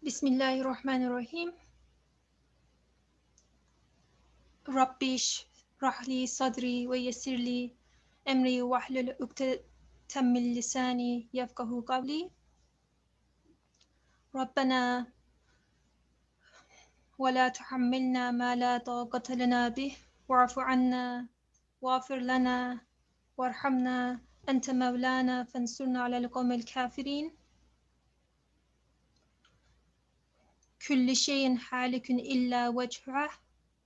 Bismillahirrahmanirrahim. Rabbish rahli sadri wa yassirli amri wahlul uqdatam min lisani yafqahu qawli. Rabbana wa la tuhammilna ma la taqata lana bih wa'fu 'anna waghfir lana warhamna anta mawlana fansurna 'ala al-qawmil kafirin. Kullu shay'in halikun illa wajhah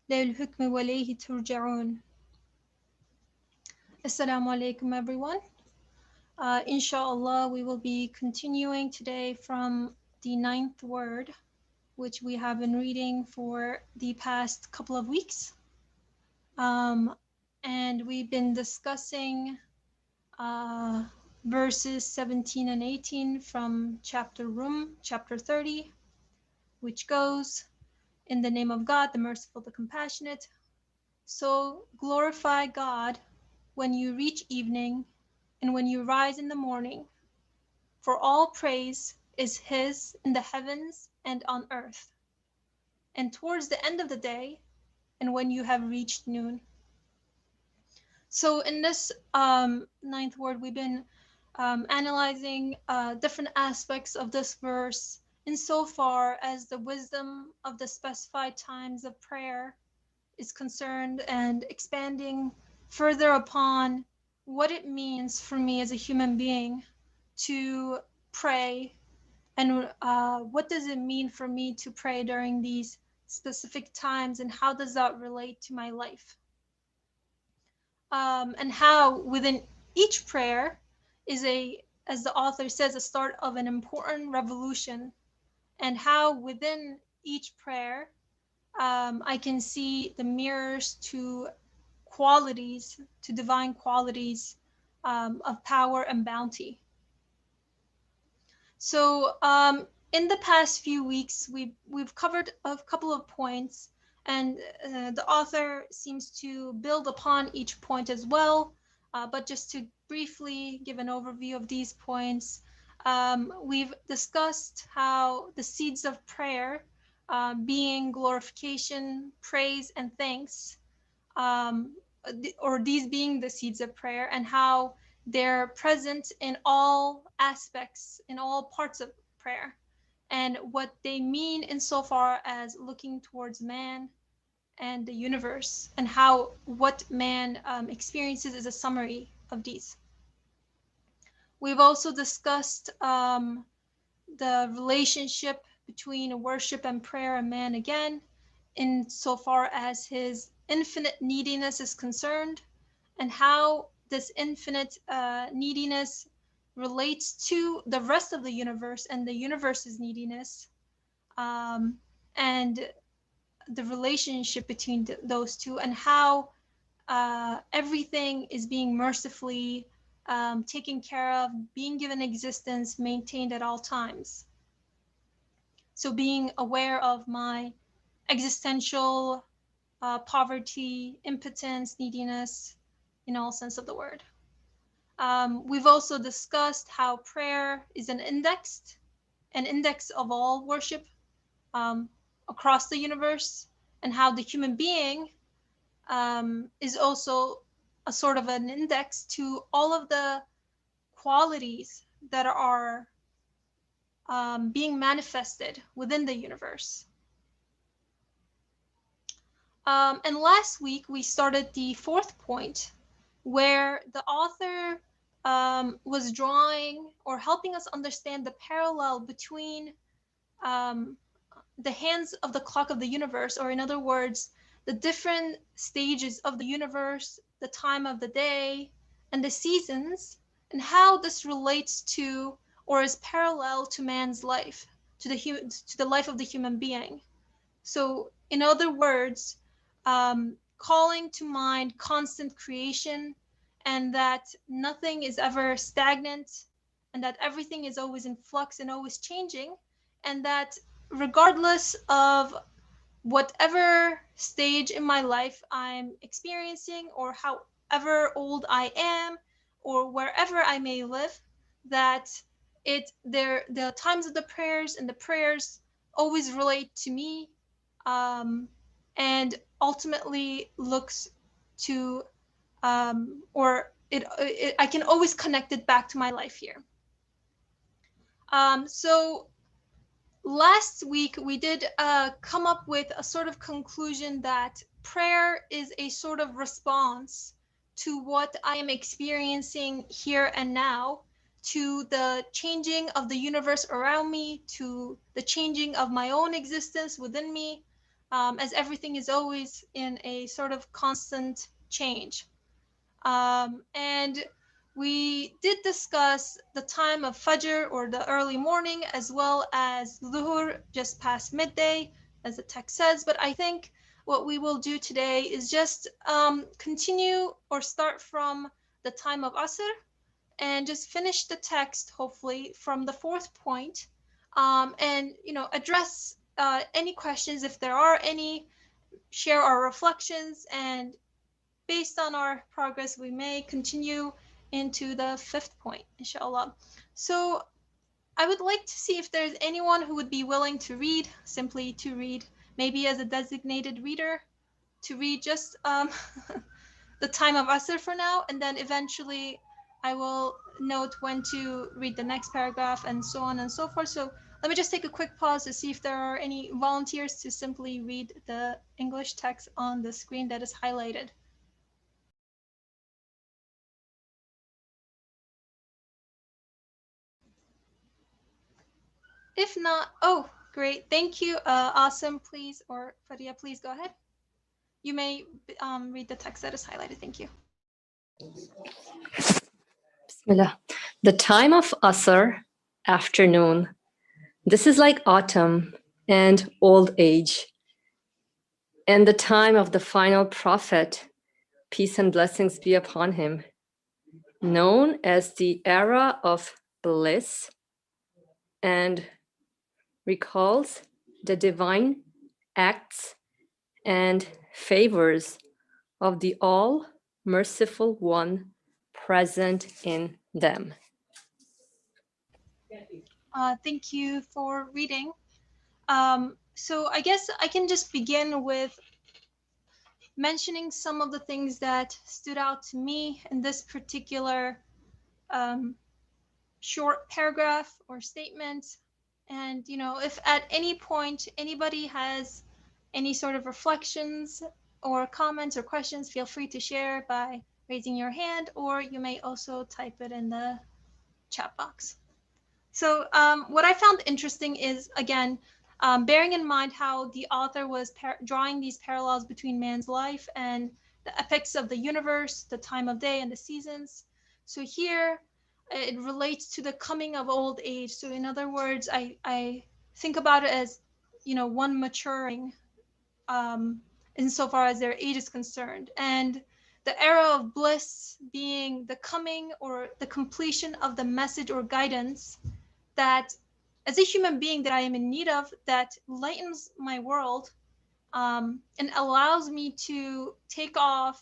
lahul hukmu wa ilayhi turja'un. Assalamu alaikum everyone. Inshallah, we will be continuing today from the 9th word, which we have been reading for the past couple of weeks. And we've been discussing verses 17 and 18 from chapter 30, which goes, "In the name of God, the merciful, the compassionate. So glorify God when you reach evening and when you rise in the morning. For all praise is His in the heavens and on earth, and towards the end of the day, and when you have reached noon." So in this 9th word, we've been analyzing different aspects of this verse insofar as the wisdom of the specified times of prayer is concerned, and expanding further upon what it means for me as a human being to pray, and what does it mean for me to pray during these specific times, and how does that relate to my life, and how within each prayer is as the author says, a start of an important revolution, and how within each prayer I can see the mirrors to divine qualities of power and bounty. So in the past few weeks, we've covered a couple of points, and the author seems to build upon each point as well. But just to briefly give an overview of these points, we've discussed how the seeds of prayer, being glorification, praise, and thanks, or these being the seeds of prayer, and how they're present in all aspects, in all parts of prayer, and what they mean insofar as looking towards man and the universe, and how what man experiences is a summary of these. We've also discussed the relationship between worship and prayer and man again, insofar as his infinite neediness is concerned, and how this infinite neediness relates to the rest of the universe and the universe's neediness, and the relationship between those two, and how everything is being mercifully taken care of, being given existence, maintained at all times. So being aware of my existential poverty, impotence, neediness, in all sense of the word. We've also discussed how prayer is an index of all worship across the universe, and how the human being is also a sort of an index to all of the qualities that are being manifested within the universe. And last week we started the 4th point, where the author was drawing or helping us understand the parallel between the hands of the clock of the universe, or in other words, the different stages of the universe, the time of the day, and the seasons, and how this relates to or is parallel to man's life, to the life of the human being. So in other words, calling to mind constant creation, and that nothing is ever stagnant, and that everything is always in flux and always changing, and that regardless of whatever stage in my life I'm experiencing, or however old I am, or wherever I may live, that the times of the prayers and the prayers always relate to me, and ultimately looks to, I can always connect it back to my life here. So last week we did come up with a sort of conclusion that prayer is a sort of response to what I am experiencing here and now, to the changing of the universe around me, to the changing of my own existence within me, as everything is always in a sort of constant change. And we did discuss the time of Fajr, or the early morning, as well as Dhuhr, just past midday, as the text says. But I think what we will do today is just continue or start from the time of Asr and just finish the text, hopefully, from the fourth point, and address any questions if there are any, share our reflections, and based on our progress, we may continue into the fifth point, inshallah. So I would like to see if there's anyone who would be willing to read, simply to read, maybe as a designated reader, to read just the time of Asr for now, and then eventually I will note when to read the next paragraph and so on and so forth. So let me just take a quick pause to see if there are any volunteers to simply read the English text on the screen that is highlighted. If not, oh, great. Thank you. Awesome, please, or Faria, please go ahead. You may read the text that is highlighted. Thank you. Bismillah. The time of Asr, afternoon. This is like autumn and old age. And the time of the final prophet, peace and blessings be upon him, known as the Era of Bliss, and recalls the divine acts and favors of the All-Merciful One present in them. Thank you for reading. So I guess I can just begin with mentioning some of the things that stood out to me in this particular short paragraph or statement. And, if at any point anybody has any sort of reflections or comments or questions, feel free to share by raising your hand, or you may also type it in the chat box. So what I found interesting is, again, bearing in mind how the author was drawing these parallels between man's life and the epochs of the universe, the time of day and the seasons. So here it relates to the coming of old age. So in other words, I think about it as, one maturing insofar as their age is concerned. And the era of bliss being the coming or the completion of the message or guidance that, as a human being, that I am in need of, that lightens my world, and allows me to take off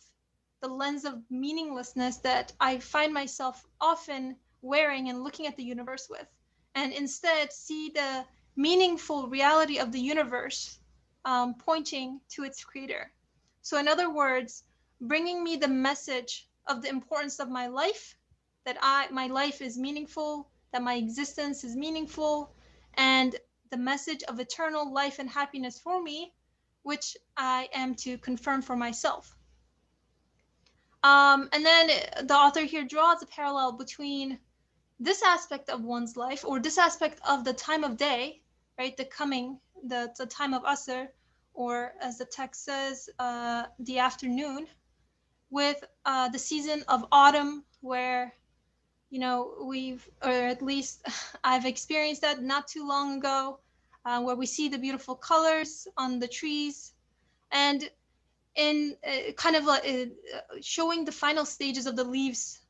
the lens of meaninglessness that I find myself often wearing and looking at the universe with, and instead see the meaningful reality of the universe, pointing to its creator. So in other words, bringing me the message of the importance of my life, that my life is meaningful, that my existence is meaningful, and the message of eternal life and happiness for me, which I am to confirm for myself. And then the author here draws a parallel between this aspect of one's life, or this aspect of the time of day, right? The time of Asr, or as the text says, the afternoon, with the season of autumn, where or at least I've experienced that not too long ago, where we see the beautiful colors on the trees, and in kind of showing the final stages of the leaves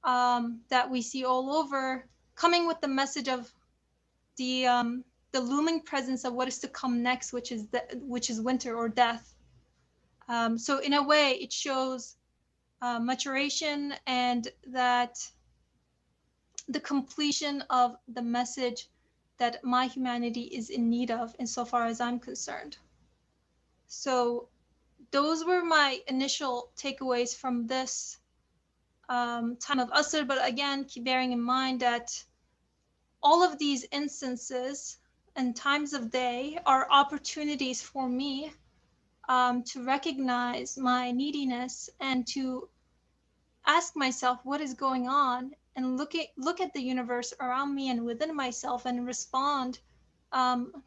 that we see all over, coming with the message of the looming presence of what is to come next, which is winter or death. So in a way, it shows maturation, and that the completion of the message that my humanity is in need of insofar as I'm concerned. So those were my initial takeaways from this time of Asr, but again, keep bearing in mind that all of these instances and times of day are opportunities for me to recognize my neediness and to ask myself what is going on, and look at the universe around me and within myself and respond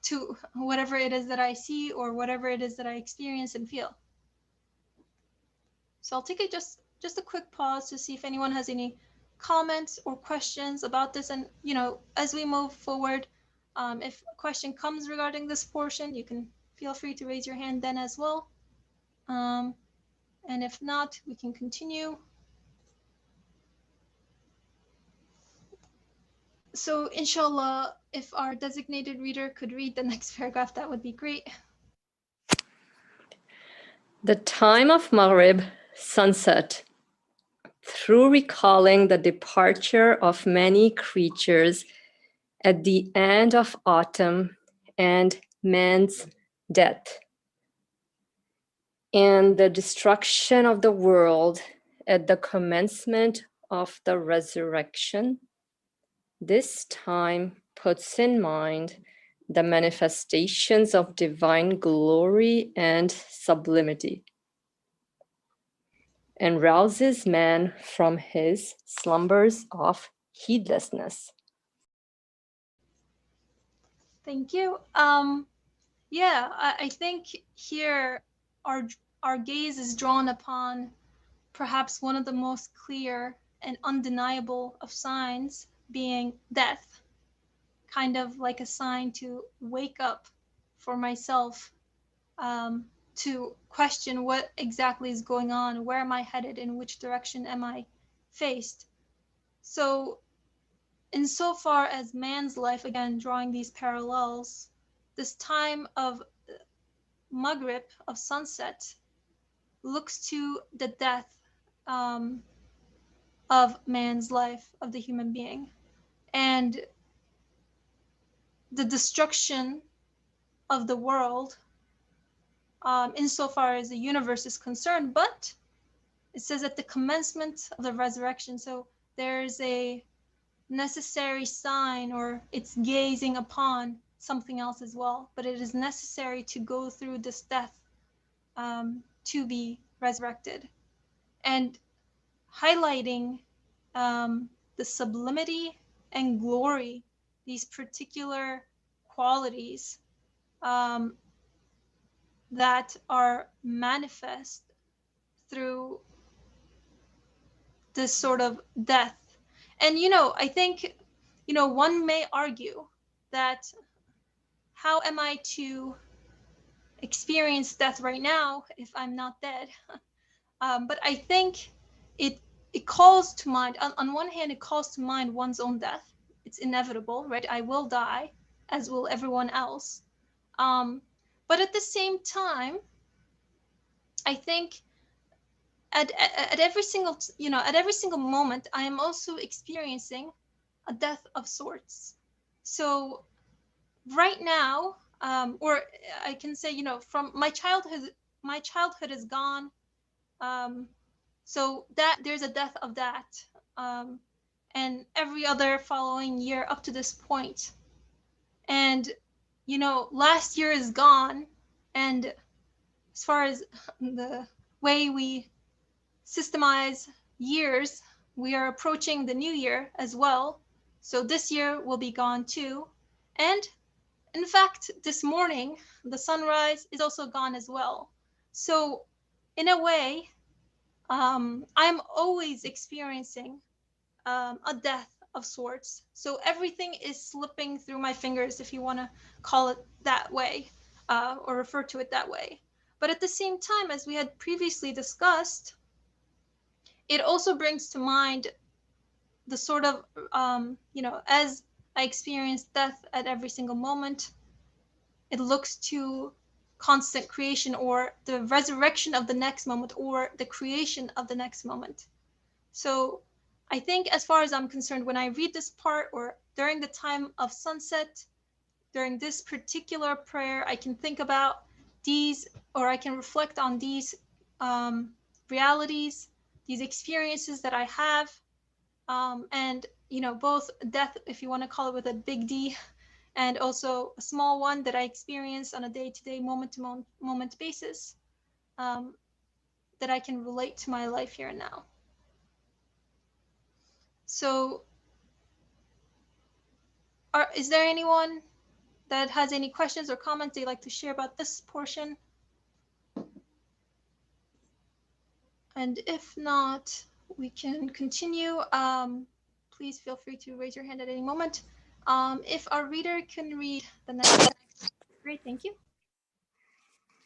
to whatever it is that I see or whatever it is that I experience and feel. So I'll take just a quick pause to see if anyone has any comments or questions about this. And as we move forward, if a question comes regarding this portion, you can feel free to raise your hand then as well. And if not, we can continue. So inshallah, if our designated reader could read the next paragraph, that would be great. The time of Maghrib, sunset, through recalling the departure of many creatures at the end of autumn and man's death, and the destruction of the world at the commencement of the resurrection, this time puts in mind the manifestations of divine glory and sublimity, and rouses man from his slumbers of heedlessness. Thank you. Yeah, I think here our gaze is drawn upon perhaps one of the most clear and undeniable of signs, being death, kind of like a sign to wake up for myself, to question what exactly is going on, where am I headed, in which direction am I faced. So insofar as man's life, again drawing these parallels, this time of Maghrib, of sunset, looks to the death of man's life, of the human being, and the destruction of the world insofar as the universe is concerned. But it says at the commencement of the resurrection, so there's a necessary sign, or it's gazing upon something else as well, but it is necessary to go through this death to be resurrected, and highlighting the sublimity and glory, these particular qualities that are manifest through this sort of death. And I think one may argue that how am I to experience death right now if I'm not dead? But I think it calls to mind, on one hand, it calls to mind one's own death. It's inevitable, right? I will die, as will everyone else. But at the same time, I think at every single moment, I am also experiencing a death of sorts. So right now, or I can say, from my childhood is gone. So that there's a death of that, and every other following year up to this point. And last year is gone, and as far as the way we systemize years, we are approaching the new year as well. So this year will be gone too. And in fact, this morning, the sunrise is also gone as well. So in a way, I'm always experiencing a death of sorts. So everything is slipping through my fingers, if you want to call it that way, or refer to it that way. But at the same time, as we had previously discussed, it also brings to mind the sort of, as I experience death at every single moment, it looks to constant creation, or the resurrection of the next moment, or the creation of the next moment. So I think, as far as I'm concerned, when I read this part, or during the time of sunset, during this particular prayer, I can think about these, or I can reflect on these realities, these experiences that I have, and both death, if you want to call it with a big D, and also a small one that I experience on a day-to-day, moment-to-moment basis, that I can relate to my life here and now. So, is there anyone that has any questions or comments they'd like to share about this portion? And if not, we can continue. Please feel free to raise your hand at any moment. If our reader can read the next, great, thank you.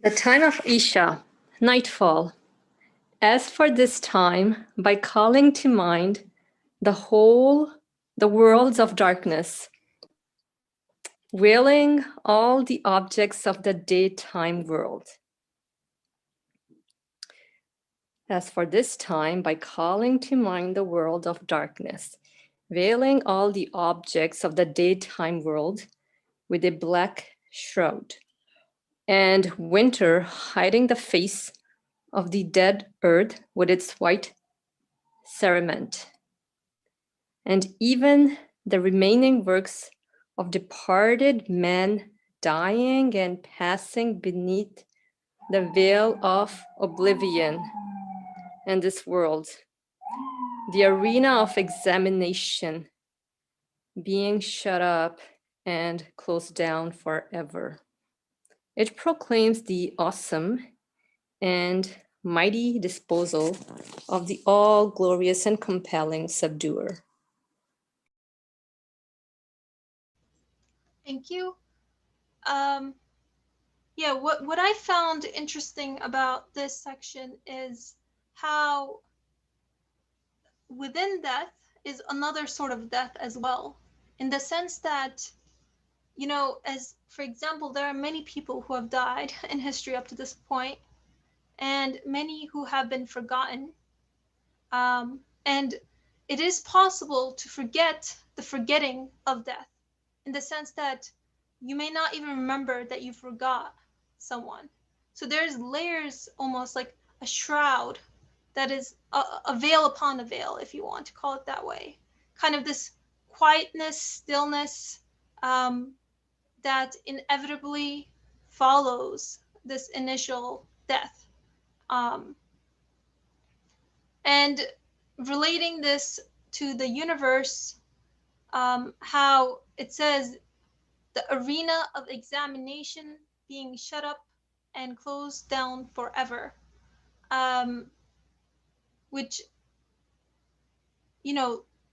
The time of Isha, nightfall. As for this time, by calling to mind the worlds of darkness, veiling all the objects of the daytime world. As for this time, by calling to mind the world of darkness, veiling all the objects of the daytime world with a black shroud, and winter hiding the face of the dead earth with its white cerement, and even the remaining works of departed men dying and passing beneath the veil of oblivion in this world, the arena of examination being shut up and closed down forever. It proclaims the awesome and mighty disposal of the all-glorious and compelling subduer. Thank you. Yeah, what I found interesting about this section is how within death is another sort of death as well, in the sense that, as for example, there are many people who have died in history up to this point, and many who have been forgotten. And it is possible to forget the forgetting of death, in the sense that you may not even remember that you forgot someone. So there's layers, almost like a shroud that is a veil upon a veil, if you want to call it that way. Kind of this quietness, stillness, that inevitably follows this initial death. And relating this to the universe, how it says the arena of examination being shut up and closed down forever, which,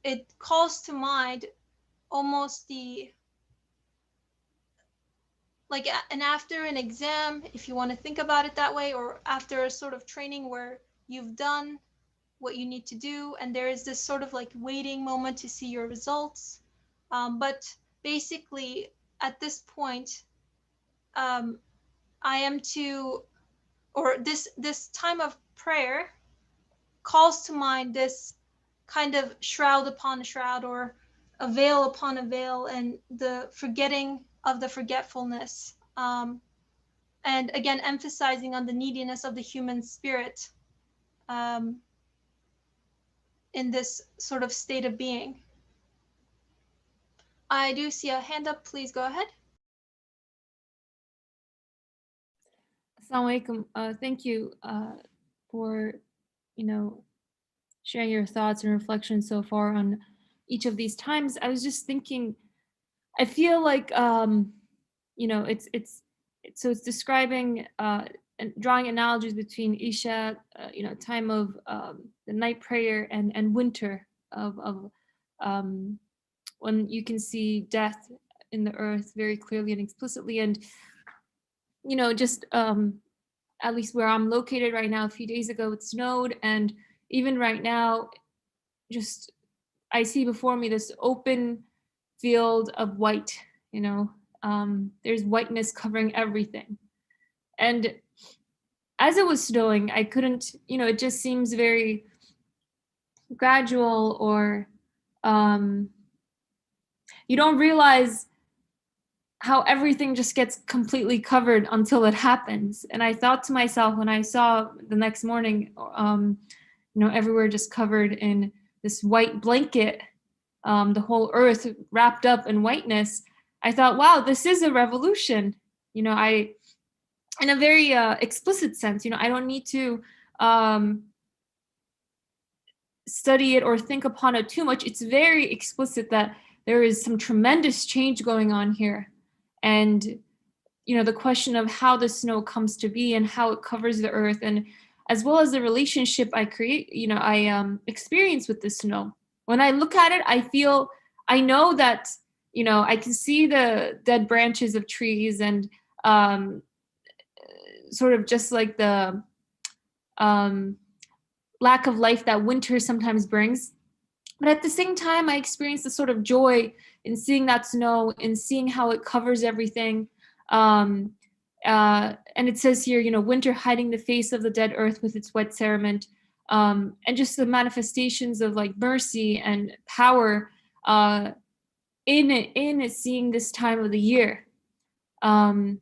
it calls to mind almost and after an exam, if you want to think about it that way, or after a sort of training where you've done what you need to do, and there is this sort of like waiting moment to see your results. But basically, at this point, I am this time of prayer calls to mind this kind of shroud upon a shroud, or a veil upon a veil, and the forgetting of the forgetfulness. And again, emphasizing on the neediness of the human spirit in this sort of state of being. I do see a hand up. Please go ahead. Assalamu alaikum. Thank you for, sharing your thoughts and reflections so far on each of these times. I was just thinking, I feel like, it's describing and drawing analogies between Isha, time of the night prayer, and winter of when you can see death in the earth very clearly and explicitly. And just at least where I'm located right now, a few days ago it snowed, and even right now, just I see before me this open field of white. There's whiteness covering everything, and as it was snowing, I couldn't, it just seems very gradual, or you don't realize how everything just gets completely covered until it happens. And I thought to myself when I saw the next morning, everywhere just covered in this white blanket, the whole earth wrapped up in whiteness, I thought, wow, this is a revolution. In a very explicit sense, I don't need to study it or think upon it too much. It's very explicit that there is some tremendous change going on here. And, the question of how the snow comes to be and how it covers the earth, and as well as the relationship I experience with the snow. When I look at it, I know that, I can see the dead branches of trees and sort of just like the lack of life that winter sometimes brings. But at the same time, I experience the sort of joy in seeing that snow and seeing how it covers everything. And it says here, winter hiding the face of the dead earth with its wet cerement, and just the manifestations of like mercy and power in seeing this time of the year. And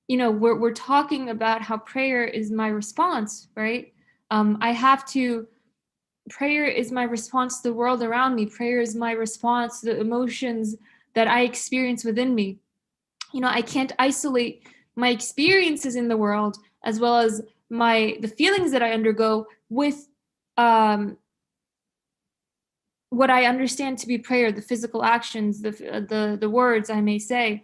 we're talking about how prayer is my response, right? Prayer is my response to the world around me. Prayer is my response to the emotions that I experience within me. I can't isolate my experiences in the world as well as the feelings that I undergo with what I understand to be prayer, the physical actions, the words I may say.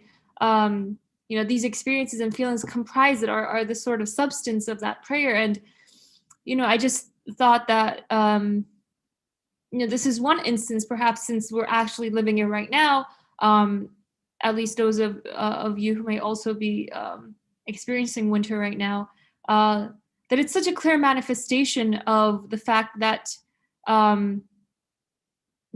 These experiences and feelings comprise it, are the sort of substance of that prayer. And I just thought that this is one instance, perhaps since we're actually living it right now, at least those of you who may also be experiencing winter right now, that it's such a clear manifestation of the fact that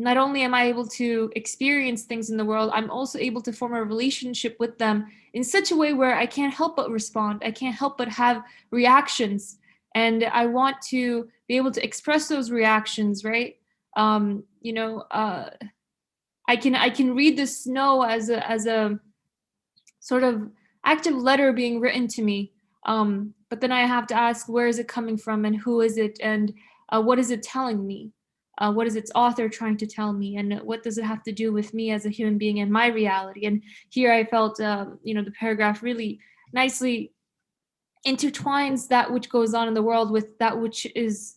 not only am I able to experience things in the world, I'm also able to form a relationship with them in such a way where I can't help but respond. I can't help but have reactions. And I want to be able to express those reactions, right? I can read the snow as a sort of active letter being written to me. But then I have to ask, where is it coming from and who is it and what is it telling me? What is its author trying to tell me, and what does it have to do with me as a human being and my reality? And here I felt, the paragraph really nicely intertwines that which goes on in the world with that which is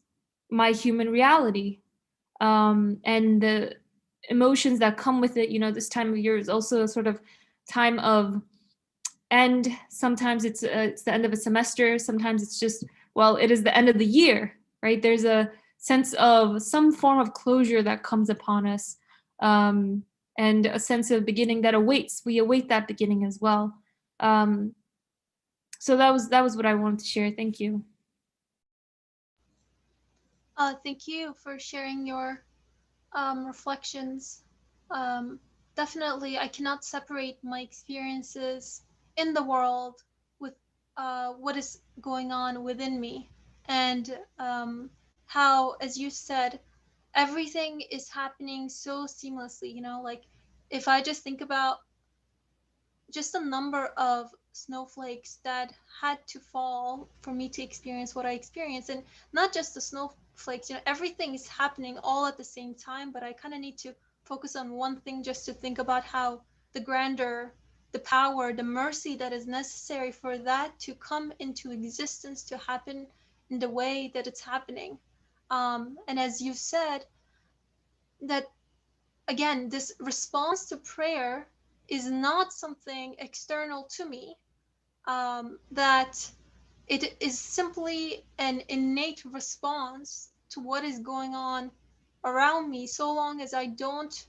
my human reality, and the emotions that come with it. This time of year is also a sort of time of end. Sometimes it's the end of a semester. Sometimes it's just, it is the end of the year, right? There's a sense of some form of closure that comes upon us, and a sense of beginning that awaits. We await that beginning as well. So that was what I wanted to share. Thank you. Thank you for sharing your reflections. Definitely, I cannot separate my experiences in the world with what is going on within me, and how, as you said, everything is happening so seamlessly. Like if I just think about just the number of snowflakes that had to fall for me to experience what I experienced, and not just the snowflakes, everything is happening all at the same time, but I kind of need to focus on one thing just to think about how the grandeur, the power, the mercy that is necessary for that to come into existence, to happen in the way that it's happening. And as you said, that again, this response to prayer is not something external to me, that it is simply an innate response to what is going on around me, so long as I don't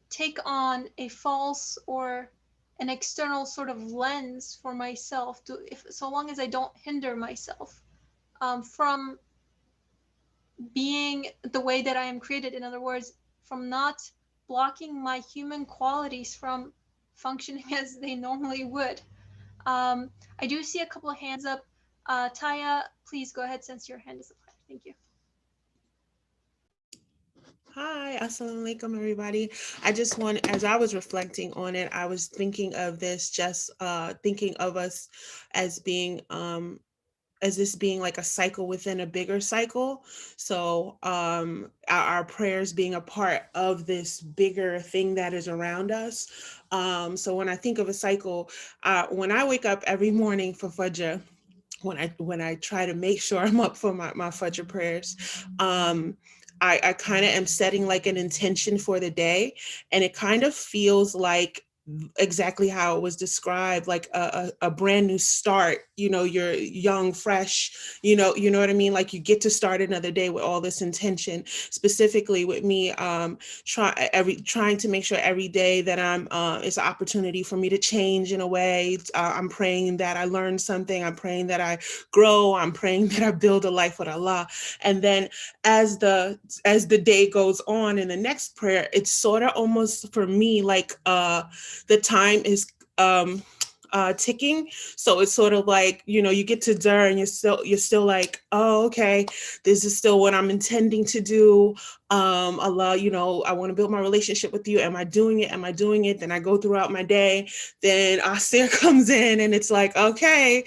take on a false or an external sort of lens for myself, so long as I don't hinder myself from being the way that I am created. In other words, from not blocking my human qualities from functioning as they normally would. I do see a couple of hands up. Taya, please go ahead since your hand is up. Thank you. Hi, assalamu alaikum, everybody. I just want, as I was reflecting on it, I was thinking of this, just thinking of us as being as this being like a cycle within a bigger cycle. So our prayers being a part of this bigger thing that is around us. So when I think of a cycle, when I wake up every morning for Fajr, when I try to make sure I'm up for my Fajr prayers, I kind of am setting like an intention for the day, and it kind of feels like exactly how it was described, like a brand new start. You're young, fresh. You know what I mean. Like you get to start another day with all this intention. Specifically with me, trying to make sure every day that I'm it's an opportunity for me to change in a way. I'm praying that I learn something. I'm praying that I grow. I'm praying that I build a life with Allah. And then as the day goes on in the next prayer, it's sort of almost for me like the time is ticking. So it's sort of like, you get to Dur and you're still like, oh, okay, this is still what I'm intending to do. Allah, I want to build my relationship with you. Am I doing it? Am I doing it? Then I go throughout my day. Then Asir comes in and it's like, okay,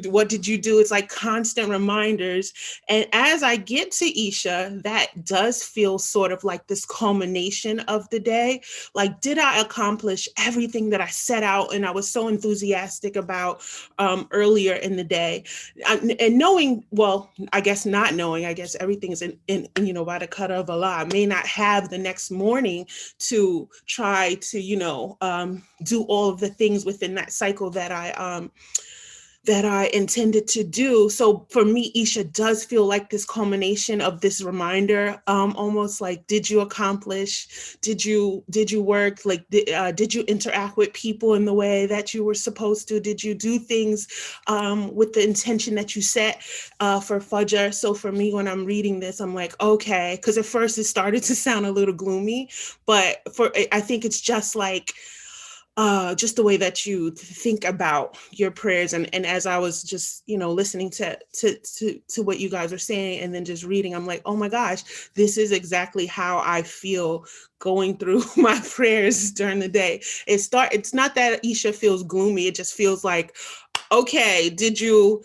what did you do? It's like constant reminders. And as I get to Isha, that does feel sort of like this culmination of the day. Like, did I accomplish everything that I set out and I was so enthusiastic about earlier in the day? And knowing, well, I guess not knowing, I guess everything is in by the cut of Allah. I may not have the next morning to try to, do all of the things within that cycle that I intended to do. So for me, Isha does feel like this culmination of this reminder, almost like, did you accomplish? Did you work? Like, did you interact with people in the way that you were supposed to? Did you do things with the intention that you set for Fajr? So for me, when I'm reading this, I'm like, okay, because at first it started to sound a little gloomy, but I think it's just the way that you think about your prayers. And as I was just, listening to what you guys are saying and then just reading, I'm like, oh my gosh, this is exactly how I feel going through my prayers during the day. It's not that Isha feels gloomy. It just feels like, okay, did you,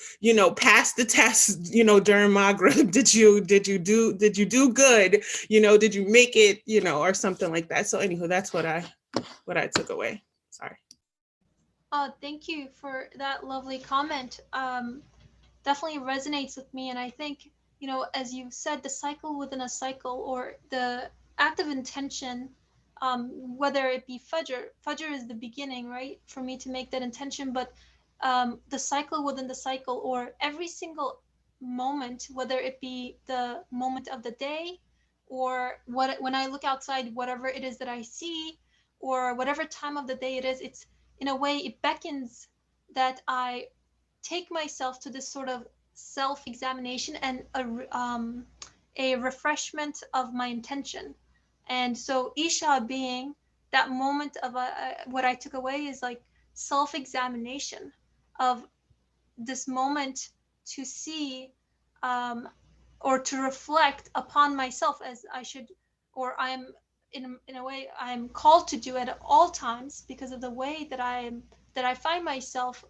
pass the test, during Maghrib? Did you do good? Did you make it, or something like that? So anywho, that's what I took away. Sorry. Thank you for that lovely comment. Definitely resonates with me, and I think, as you said, the cycle within a cycle, or the act of intention, whether it be Fajr is the beginning, right, for me to make that intention, but the cycle within the cycle, or every single moment, whether it be the moment of the day, or when I look outside, whatever it is that I see, or whatever time of the day it is, it's, in a way, it beckons that I take myself to this sort of self-examination and a refreshment of my intention. And so Isha being that moment of what I took away is like self-examination of this moment, to see um, or to reflect upon myself, as I should, or I'm, in a way, I'm called to do at all times, because of the way that I find myself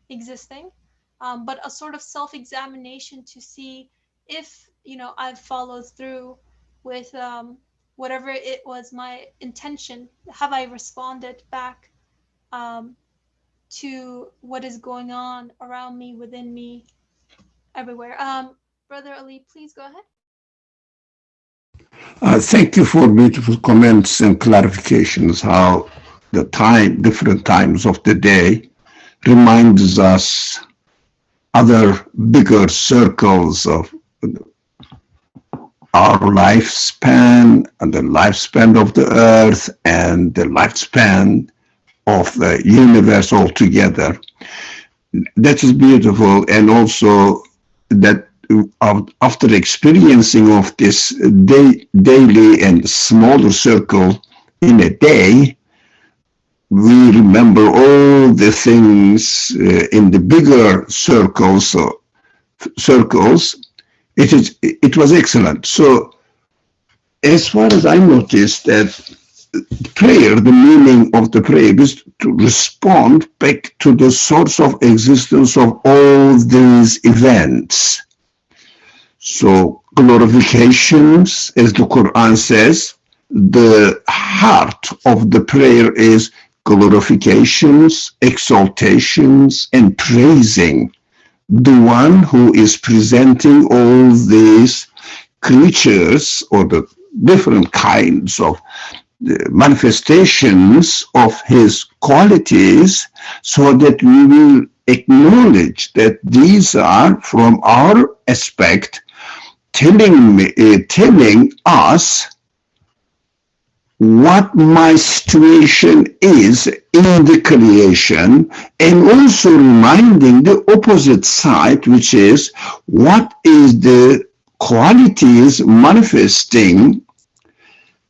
existing, but a sort of self-examination to see if, I've followed through with whatever it was my intention. Have I responded back um, to what is going on around me, within me, everywhere? Brother Ali, please go ahead. Thank you for beautiful comments and clarifications. How different times of the day reminds us other bigger circles of our lifespan and the lifespan of the earth and the lifespan of the universe altogether. That is beautiful. And also that after experiencing of this daily and smaller circle in a day, we remember all the things in the bigger circles. It was excellent. So as far as I noticed that prayer, the meaning of the prayer is to respond back to the source of existence of all these events. So glorifications, as the Quran says, the heart of the prayer is glorifications, exaltations, and praising the one who is presenting all these creatures or the different kinds of manifestations of his qualities, so that we will acknowledge that these are, from our aspect, telling us what my situation is in the creation, and also reminding the opposite side, which is what is the qualities manifesting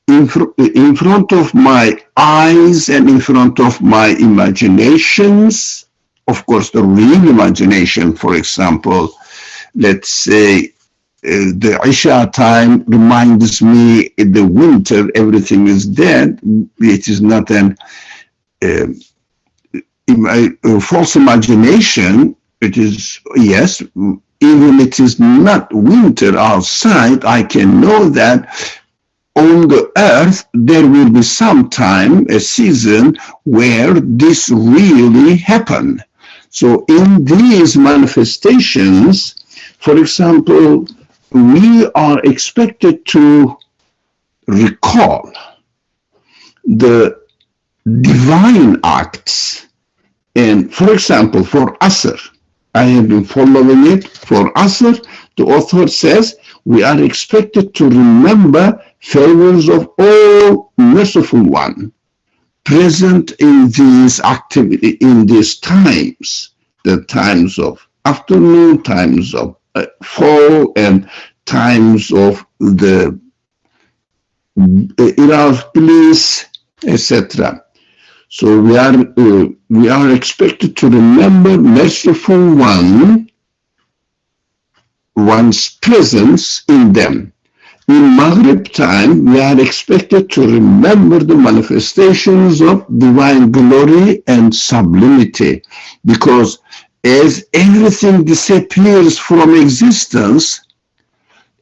in front of my eyes and in front of my imaginations. Of course, the real imagination, for example, let's say the Isha time reminds me in the winter everything is dead. It is not an false imagination. It is, yes, even it is not winter outside, I can know that on the earth there will be some time, a season, where this really happen. So in these manifestations, for example, we are expected to recall the divine acts. And for example, for Asr, I have been following it. For Asr, the author says we are expected to remember favors of All-Merciful One present in these activity, in these times, the times of afternoon, times of fall, and times of the Era of Bliss, etc. So we are expected to remember Merciful One, one's presence in them. In Maghrib time, we are expected to remember the manifestations of divine glory and sublimity, because as everything disappears from existence,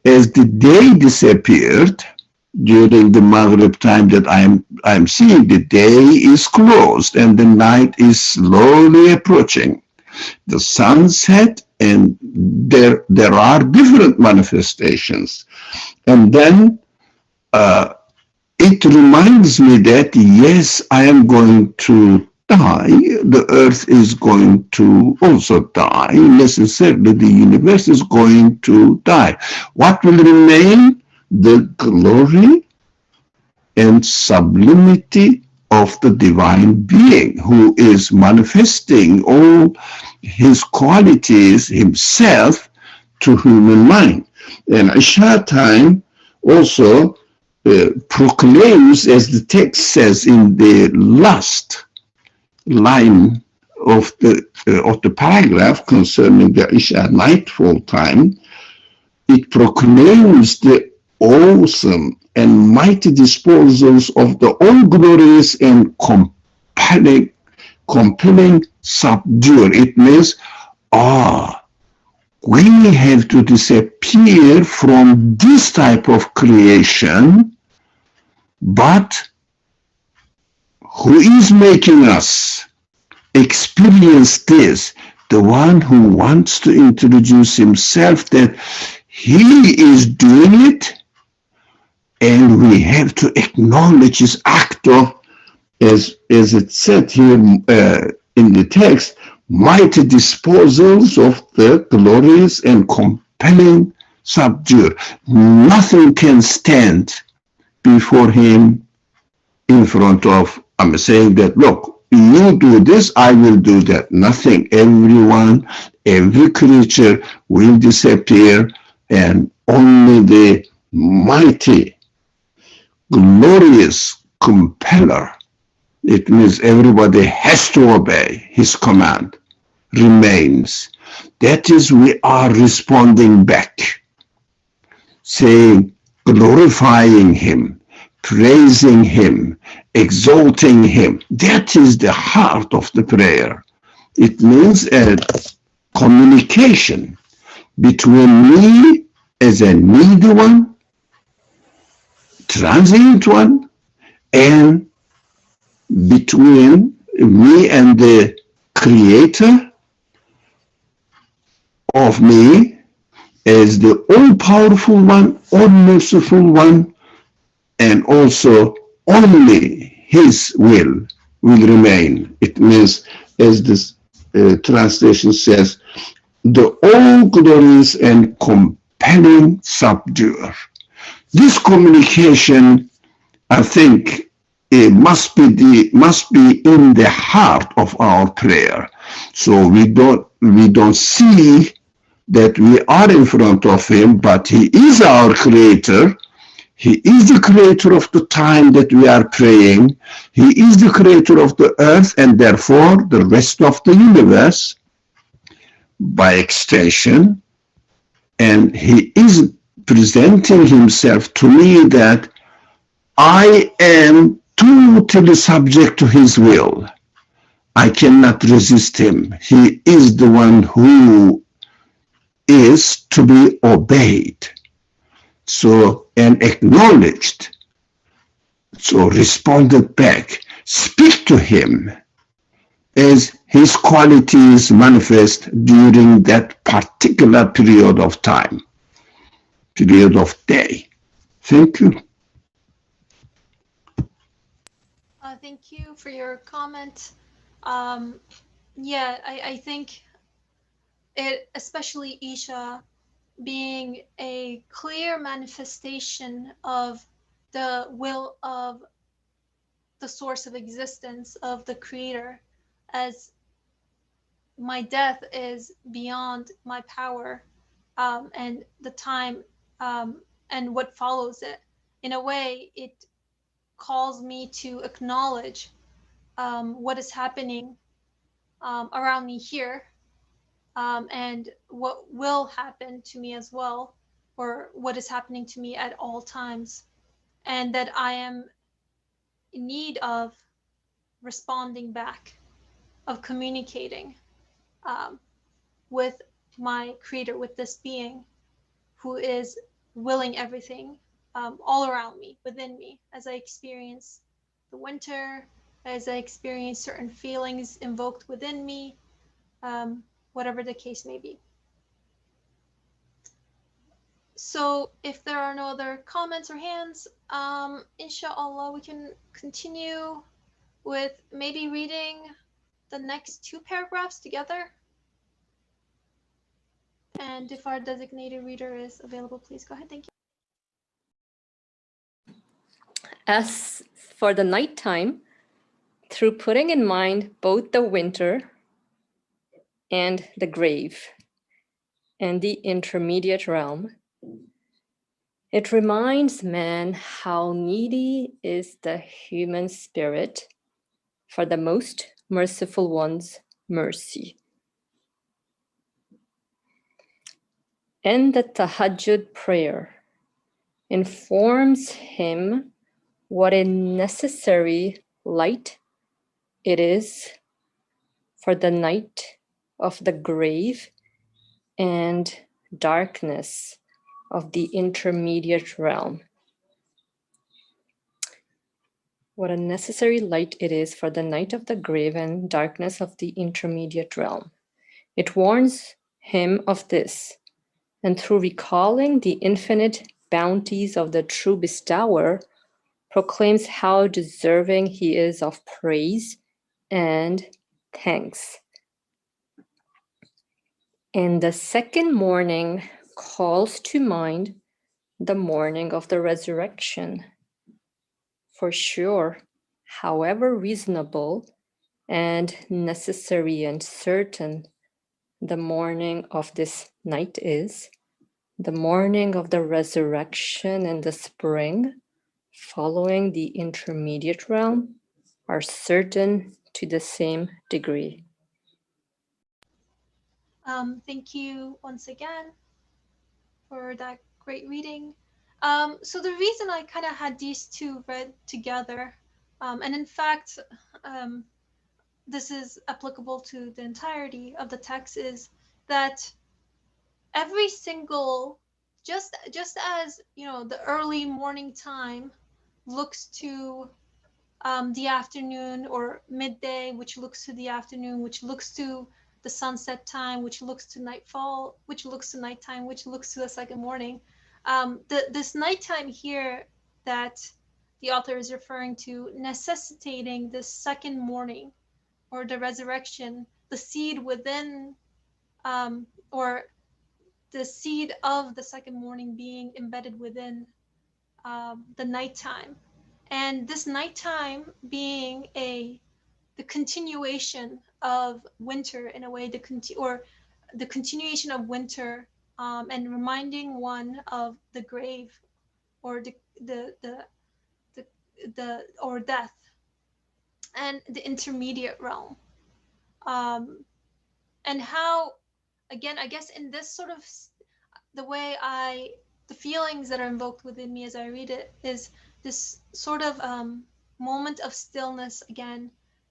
as the day disappeared during the Maghrib time that I am seeing, the day is closed and the night is slowly approaching. The sunset, and there are different manifestations. And then it reminds me that, yes, I am going to die. The earth is going to also die. Necessarily, the universe is going to die. What will remain? The glory and sublimity of the divine being, who is manifesting all his qualities himself to human mind. And Isha time also proclaims, as the text says in the last line of the paragraph concerning the Isha nightfall time, it proclaims the awesome and mighty disposals of the all-glorious and compelling subduer. It means, we have to disappear from this type of creation, but who is making us experience this? The one who wants to introduce himself, that he is doing it, and we have to acknowledge his act of, as it said here in the text, mighty disposals of the glorious and compelling subduer. Nothing can stand before him in front of, I'm saying that, look, you do this, I will do that. Nothing. Everyone, every creature will disappear, and only the mighty, glorious compeller, it means everybody has to obey his command, remains. That is, we are responding back, saying, glorifying him, praising him, exalting him. That is the heart of the prayer. It means a communication between me as a needy one, transient one, and between me and the creator of me as the all-powerful one, all-merciful one, and also only his will remain. It means, as this translation says, the all-glorious and compelling subduer. This communication, I think, it must be in the heart of our prayer. So we don't see that we are in front of him, but he is our creator. He is the creator of the time that we are praying. He is the creator of the earth and therefore the rest of the universe by extension. And he is presenting himself to me that I am totally subject to his will. I cannot resist him. He is the one who is to be obeyed. So, and acknowledged. So responded back. Speak to him as his qualities manifest during that particular period of time, period of day. Thank you. Thank you for your comment. Yeah, I think it, especially Isha, being a clear manifestation of the will of the source of existence of the creator, as my death is beyond my power, and the time, and what follows it. In a way, it calls me to acknowledge what is happening around me here, and what will happen to me as well, or what is happening to me at all times, and that I am in need of responding back, of communicating um, with my creator, with this being who is willing everything all around me, within me, as I experience the winter, as I experience certain feelings invoked within me, whatever the case may be. So if there are no other comments or hands, inshallah, we can continue with maybe reading the next two paragraphs together. And if our designated reader is available, please go ahead. Thank you. As for the nighttime, through putting in mind both the winter and the grave and the intermediate realm, it reminds man how needy is the human spirit for the most merciful one's mercy. And the Tahajjud prayer informs him what a necessary light it is for the night of the grave and darkness of the intermediate realm. What a necessary light it is for the night of the grave and darkness of the intermediate realm. It warns him of this, and through recalling the infinite bounties of the true bestower, proclaims how deserving he is of praise and thanks. And the second morning calls to mind the morning of the resurrection. For sure, however reasonable and necessary and certain the morning of this night is, the morning of the resurrection and the spring following the intermediate realm are certain to the same degree. Thank you once again for that great reading. So the reason I kind of had these two read together, and in fact, um, this is applicable to the entirety of the text, is that every single, just as the early morning time looks to the afternoon, or midday, which looks to the afternoon, which looks to the sunset time, which looks to nightfall, which looks to nighttime, which looks to the second morning. This nighttime here that the author is referring to, necessitating the second morning, or the resurrection, the seed within, or the seed of the second morning being embedded within the nighttime. And this nighttime being the continuation of winter, in a way, or the continuation of winter, and reminding one of the grave, or the, or death, and the intermediate realm. And how, again, I guess in this sort of, the way the feelings that are invoked within me as I read it, is this sort of moment of stillness, again,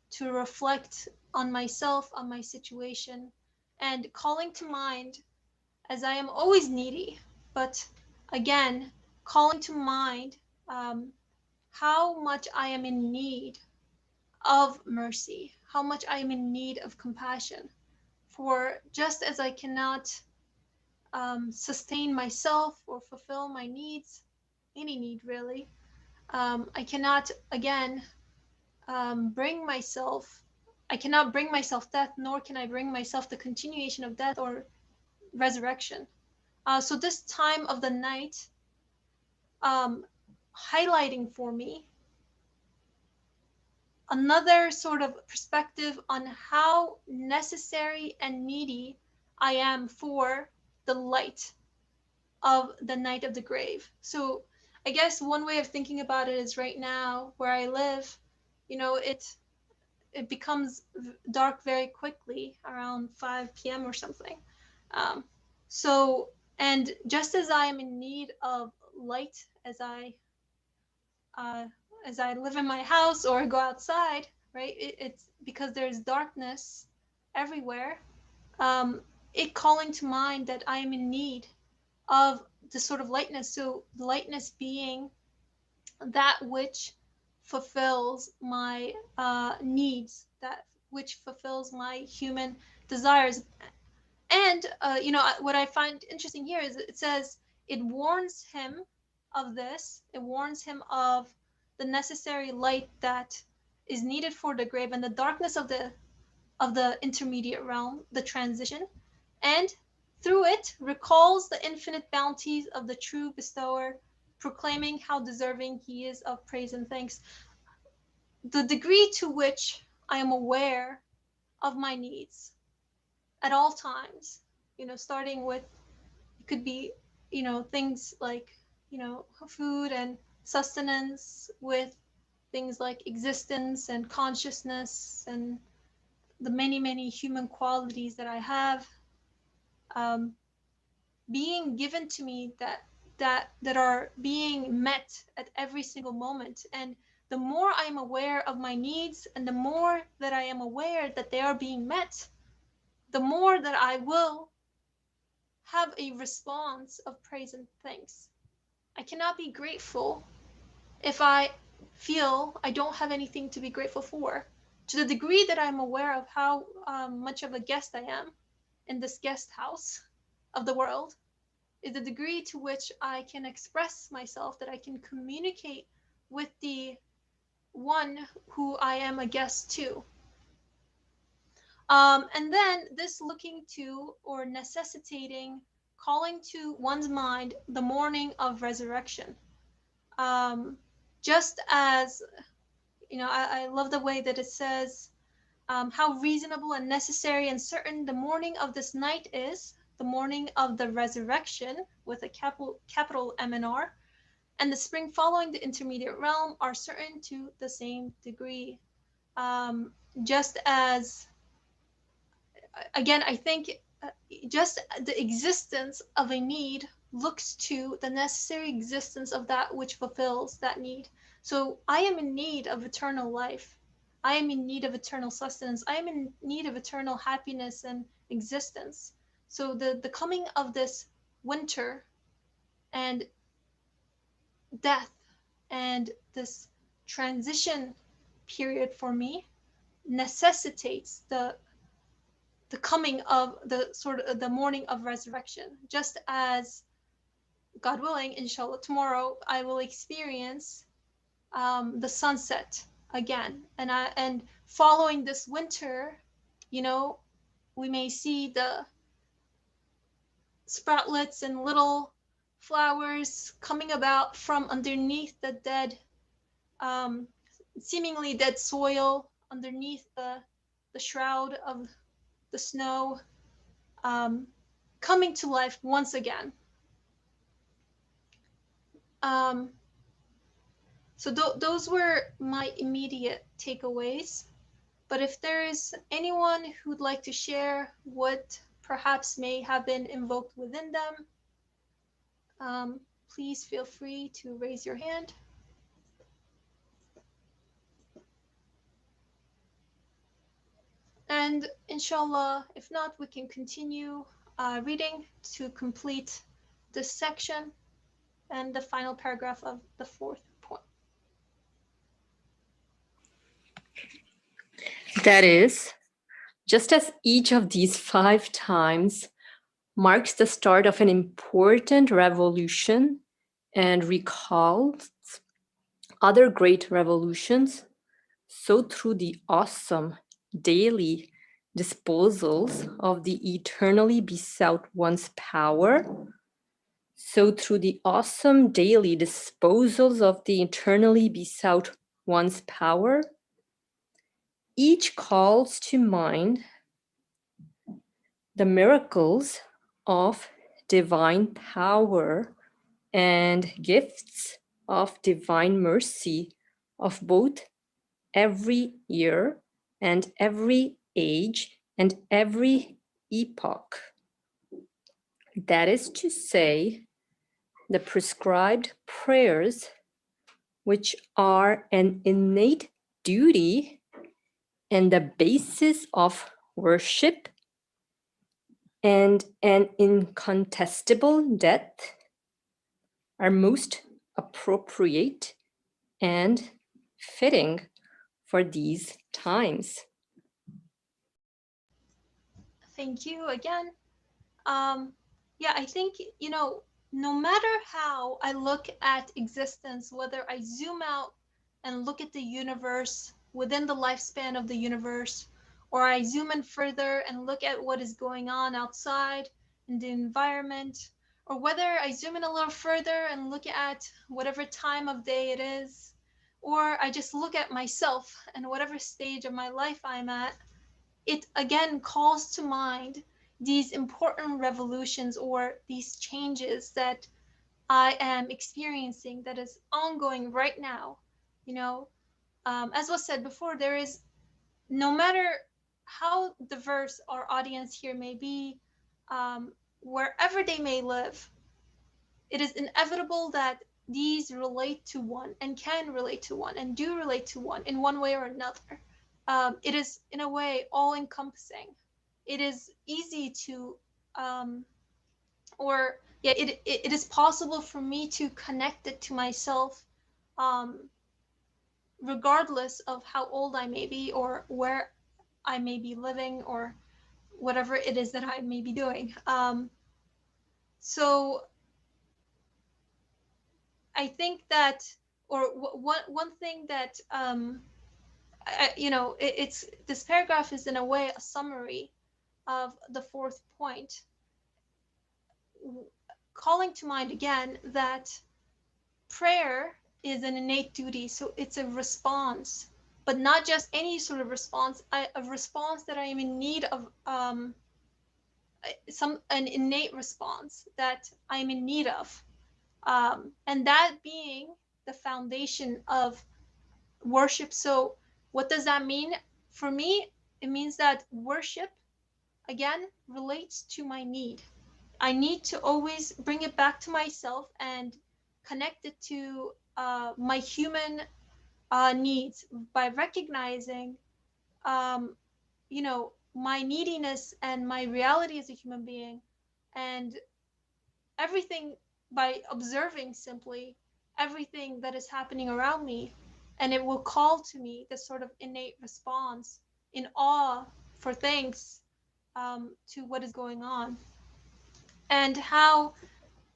to reflect on myself, on my situation, and calling to mind, as I am always needy, but again, calling to mind how much I am in need of mercy, how much I am in need of compassion. For just as I cannot sustain myself or fulfill my needs, any need really, I cannot, again, I cannot bring myself death, nor can I bring myself the continuation of death or resurrection. So this time of the night, um, highlighting for me another sort of perspective on how necessary and needy I am for the light of the night of the grave. So I guess one way of thinking about it is, right now where I live, it becomes dark very quickly, around 5 p.m. or something. Um, so, and just as I am in need of light, uh, as I live in my house or go outside, right? It's because there's darkness everywhere. Um, it calling to mind that I am in need of the sort of lightness. So the lightness being that which fulfills my needs, that which fulfills my human desires. And what I find interesting here is it says it warns him of this. It warns him of the necessary light that is needed for the grave, and the darkness of the intermediate realm, the transition, and through it recalls the infinite bounties of the true bestower, proclaiming how deserving he is of praise and thanks. The degree to which I am aware of my needs at all times, starting with, it could be, things like, food and sustenance, with things like existence and consciousness, and the many, many human qualities that I have, um, being given to me, that are being met at every single moment. And the more I'm aware of my needs, and the more that I am aware that they are being met, the more that I will have a response of praise and thanks. I cannot be grateful if I feel I don't have anything to be grateful for. To the degree that I'm aware of how much of a guest I am in this guest house of the world, is the degree to which I can express myself, that I can communicate with the one who I am a guest to. And then this looking to, or necessitating, calling to one's mind the morning of resurrection. Just as, I love the way that it says, how reasonable and necessary and certain the morning of this night is, the morning of the resurrection, with a capital M and R, and the spring following the intermediate realm are certain to the same degree. Just as, again, I think just the existence of a need looks to the necessary existence of that which fulfills that need. So I am in need of eternal life. I am in need of eternal sustenance. I am in need of eternal happiness and existence. So the coming of this winter and death and this transition period for me necessitates the coming of the sort of the morning of resurrection, just as God willing, inshallah, tomorrow I will experience the sunset again, and following this winter, you know, we may see the sproutlets and little flowers coming about from underneath the dead, um, seemingly dead soil, underneath the shroud of the snow, coming to life once again. Um, so those were my immediate takeaways. But if there is anyone who'd like to share what perhaps may have been invoked within them, please feel free to raise your hand. And inshallah, if not, we can continue reading to complete this section and the final paragraph of the fourth point. That is, just as each of these 5 times marks the start of an important revolution and recalls other great revolutions, so through the awesome daily disposals of the eternally besought one's power, so through the awesome daily disposals of the eternally besought one's power, each calls to mind the miracles of divine power and gifts of divine mercy of both every year and every age and every epoch. That is to say, the prescribed prayers, which are an innate duty and the basis of worship and an incontestable debt, are most appropriate and fitting for these times. Thank you again. Yeah, I think, you know, no matter how I look at existence, whether I zoom out and look at the universe within the lifespan of the universe, or I zoom in further and look at what is going on outside in the environment, or whether I zoom in a little further and look at whatever time of day it is, or I just look at myself and whatever stage of my life I'm at, it again calls to mind these important revolutions or these changes that I am experiencing that is ongoing right now. You know, as was said before, there is, no matter how diverse our audience here may be, wherever they may live, it is inevitable that these relate to one and can relate to one and do relate to one in one way or another. It is, in a way, all encompassing. It is easy to, or yeah, it is possible for me to connect it to myself, regardless of how old I may be or where I may be living or whatever it is that I may be doing. So I think that, or one thing that, you know, it's, this paragraph is in a way a summary of the fourth point, calling to mind again that prayer is an innate duty. So it's a response, but not just any sort of response, a response that I am in need of, an innate response that I'm in need of. And that being the foundation of worship. So what does that mean? For me, it means that worship, again, relates to my need. I need to always bring it back to myself and connect it to my human needs by recognizing, you know, my neediness and my reality as a human being, and everything, by observing simply everything that is happening around me, and it will call to me this sort of innate response in awe for thanks to what is going on. And how,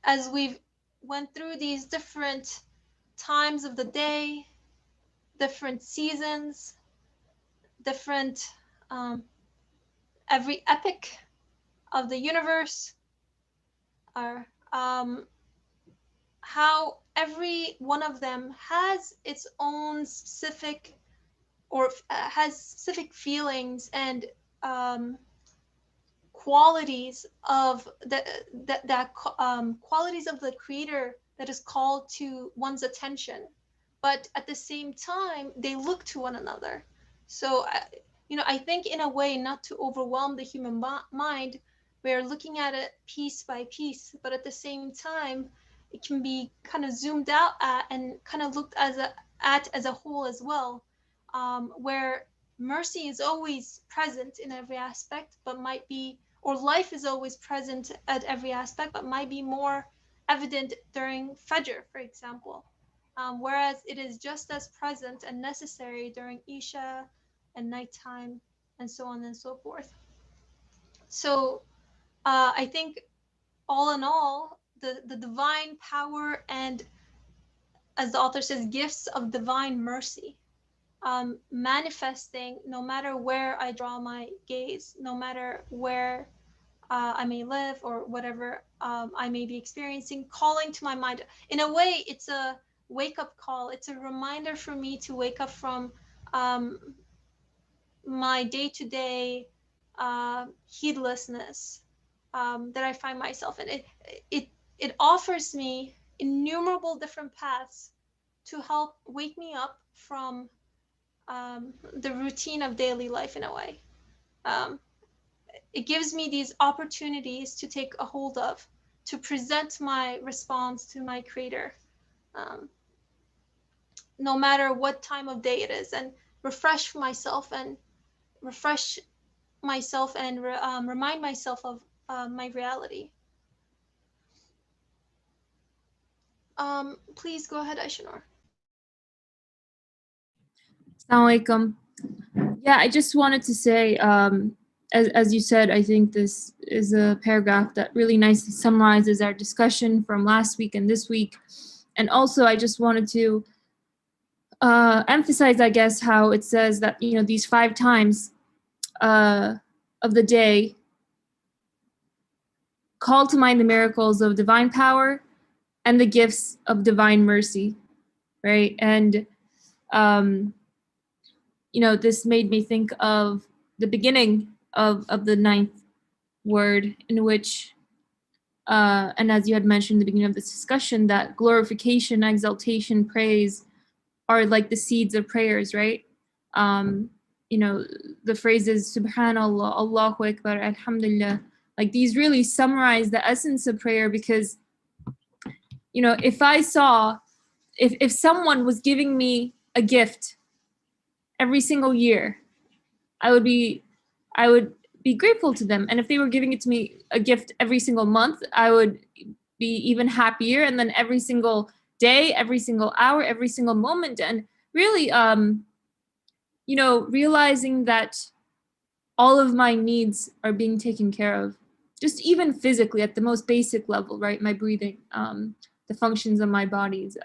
as we've went through these different times of the day, different seasons, different every epoch of the universe, or how every one of them has its own specific, or has specific feelings and qualities of qualities of the creator that is called to one's attention, but at the same time they look to one another. So you know, I think in a way, not to overwhelm the human mind, we're looking at it piece by piece, but at the same time it can be kind of zoomed out at and kind of looked as a whole as well, where mercy is always present in every aspect, but might be, or life is always present at every aspect, but might be more evident during Fajr, for example, whereas it is just as present and necessary during Isha and nighttime, and so on and so forth. So I think, all in all, the divine power and, as the author says, gifts of divine mercy, manifesting no matter where I draw my gaze, no matter where I may live or whatever I may be experiencing, calling to my mind. In a way, it's a wake-up call. It's a reminder for me to wake up from my day-to-day heedlessness that I find myself in. It offers me innumerable different paths to help wake me up from the routine of daily life in a way. It gives me these opportunities to take a hold of, to present my response to my creator, no matter what time of day it is, and refresh myself and remind myself of my reality. Please go ahead, Aishanor. Assalamu alaikum. Yeah, I just wanted to say, as you said, I think this is a paragraph that really nicely summarizes our discussion from last week and this week. And also, I just wanted to emphasize, I guess, how it says that, you know, these 5 times of the day call to mind the miracles of divine power and the gifts of divine mercy, right? And you know, this made me think of the beginning of the 9th word, in which, and as you had mentioned in the beginning of this discussion, that glorification, exaltation, praise are like the seeds of prayers, right? You know, the phrases Subhanallah, Allahu Akbar, Alhamdulillah, like these really summarize the essence of prayer, because, you know, if someone was giving me a gift every single year, I would be grateful to them. And if they were giving it to me a gift every single month, I would be even happier. And then every single day, every single hour, every single moment. And really, you know, realizing that all of my needs are being taken care of, just even physically at the most basic level, right? My breathing, the functions of my bodies,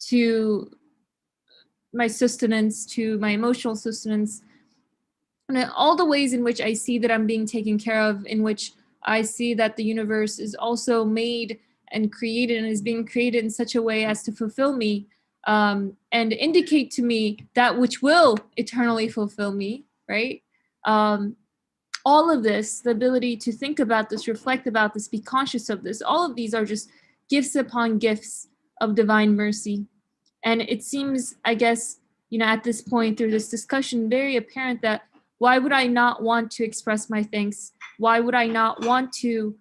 to my sustenance, to my emotional sustenance, and all the ways in which I see that I'm being taken care of, in which I see that the universe is also made and created and is being created in such a way as to fulfill me, and indicate to me that which will eternally fulfill me, right? All of this, the ability to think about this, reflect about this, be conscious of this, all of these are just gifts upon gifts of divine mercy. And it seems, I guess, you know, at this point through this discussion, very apparent that Why would I not want to express my thanks? Why would I not want to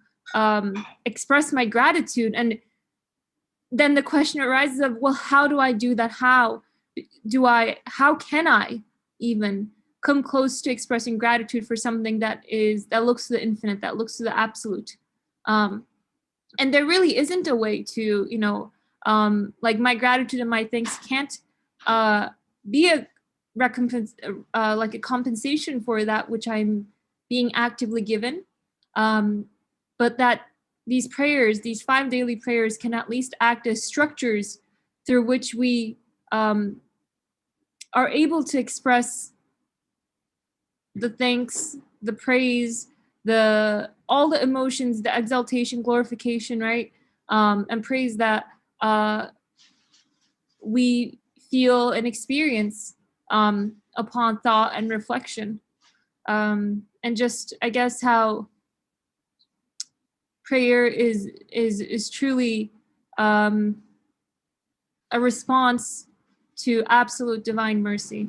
express my gratitude? And then the question arises of, well, how do I do that? How can I even come close to expressing gratitude for something that looks to the infinite, that looks to the absolute? And there really isn't a way to, like, my gratitude and my thanks can't be a recompense, like a compensation for that which I'm being actively given. But that these prayers, these 5 daily prayers, can at least act as structures through which we are able to express the thanks, the praise, all the emotions, the exaltation, glorification, right? And praise that we feel and experience upon thought and reflection. And just, I guess, how prayer is truly a response to absolute divine mercy.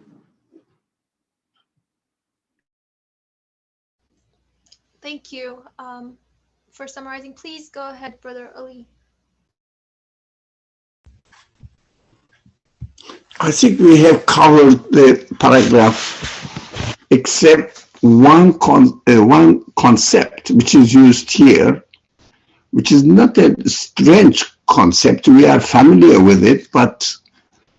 Thank you for summarizing. Please go ahead, Brother Ali. I think we have covered the paragraph, except one concept which is used here, which is not a strange concept. We are familiar with it, but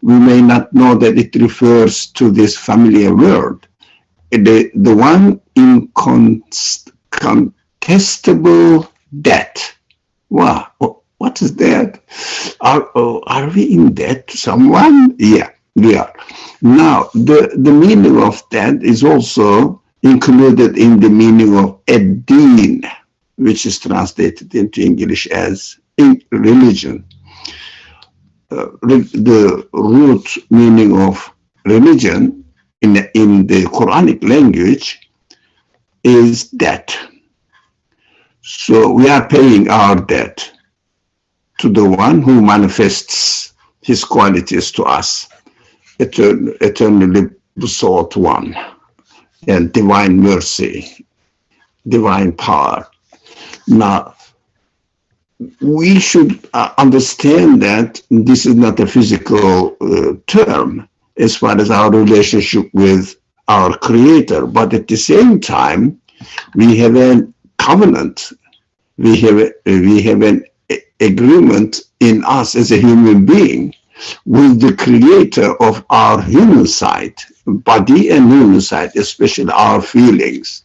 we may not know that it refers to this familiar word. The one incontestable debt. Wow, what is that? Are we in debt to someone? Yeah, we are. Now, the meaning of that is also included in the meaning of ad-din, which is translated into English as religion. The root meaning of religion in the Quranic language is debt. So we are paying our debt to the one who manifests his qualities to us, eternally besought one, and divine mercy, divine power. Now, we should understand that this is not a physical term as far as our relationship with our Creator, but at the same time, we have a covenant. We have an agreement in us as a human being with the Creator of our human side, body and human side, especially our feelings.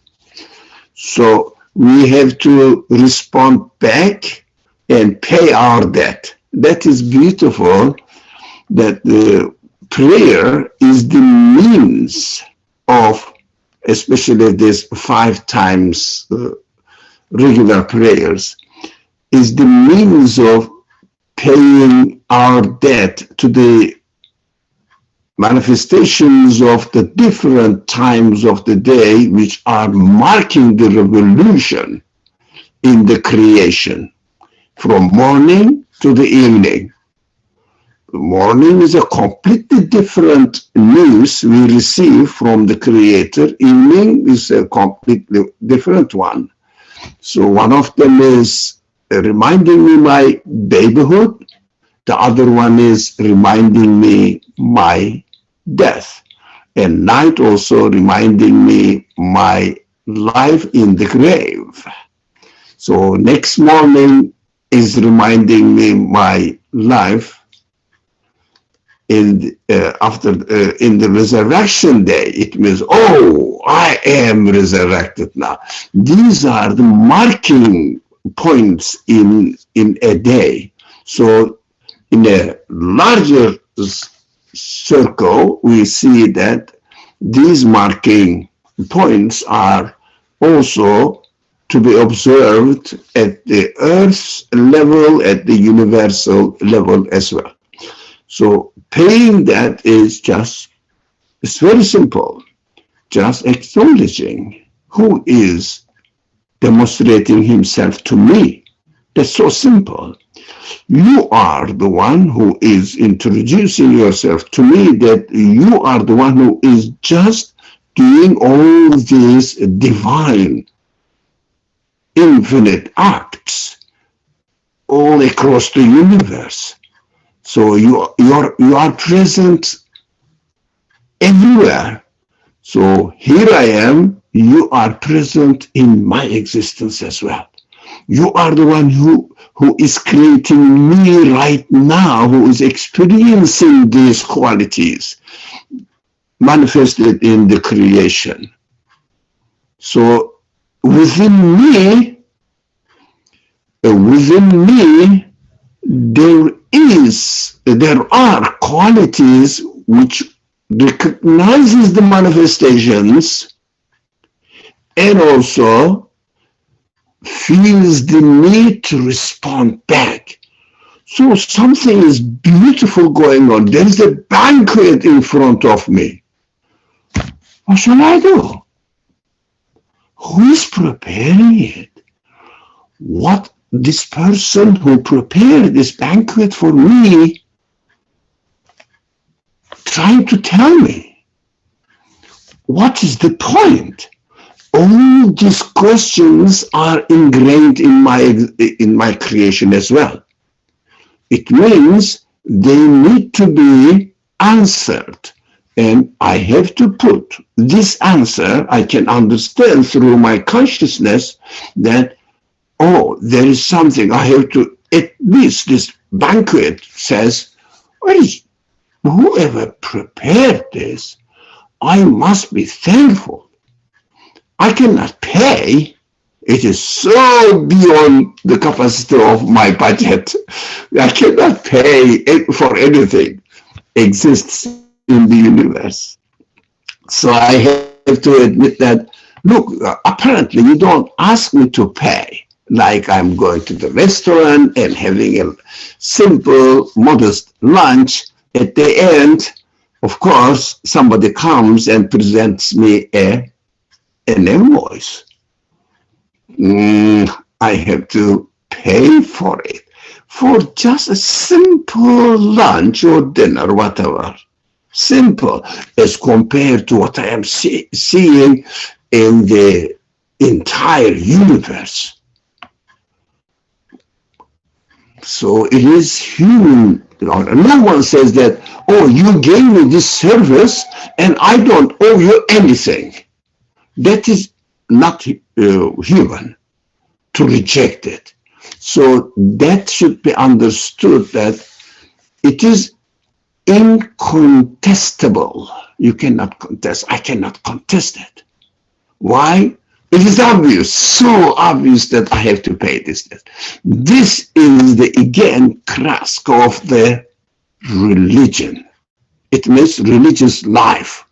So we have to respond back and pay our debt. That is beautiful, that the prayer is the means of, especially this 5 times regular prayers, is the means of paying our debt to the manifestations of the different times of the day which are marking the revolution in the creation, from morning to the evening. The morning is a completely different news we receive from the Creator. Evening is a completely different one. So one of them is reminding me my babyhood. The other one is reminding me my death. And night also reminding me my life in the grave. So next morning is reminding me my life in the resurrection day. It means, oh, I am resurrected now. These are the marking points in a day. So in a larger circle, we see that these marking points are also to be observed at the earth's level, at the universal level as well. So paying that is just, it's very simple, just acknowledging who is demonstrating himself to me. That's so simple. You are the one who is introducing yourself to me, that you are the one who is just doing all these divine, infinite acts all across the universe. So you are present everywhere. So here I am, you are present in my existence as well. You are the one who is creating me right now, who is experiencing these qualities manifested in the creation. So within me, there are qualities which recognizes the manifestations and also feels the need to respond back. So something is beautiful going on. There is a banquet in front of me. What shall I do? Who is preparing it? What this person who prepared this banquet for me trying to tell me? What is the point? All these questions are ingrained in my creation as well. It means they need to be answered. And I have to put this answer, I can understand through my consciousness that, oh, there is something I have to, at least this banquet says, well, whoever prepared this, I must be thankful. I cannot pay. It is so beyond the capacity of my budget. I cannot pay for anything exists in the universe. So I have to admit that, look, apparently you don't ask me to pay, like I'm going to the restaurant and having a simple, modest lunch. At the end, of course, somebody comes and presents me an invoice. I have to pay for it, for just a simple lunch or dinner, whatever. Simple as compared to what I am seeing in the entire universe. So it is human. No one says that, oh, you gave me this service and I don't owe you anything. That is not human to reject it. So that should be understood, that it is incontestable. You cannot contest. I cannot contest it. Why? It is obvious, so obvious that I have to pay this debt. This is the, again, crux of the religion. It means religious life.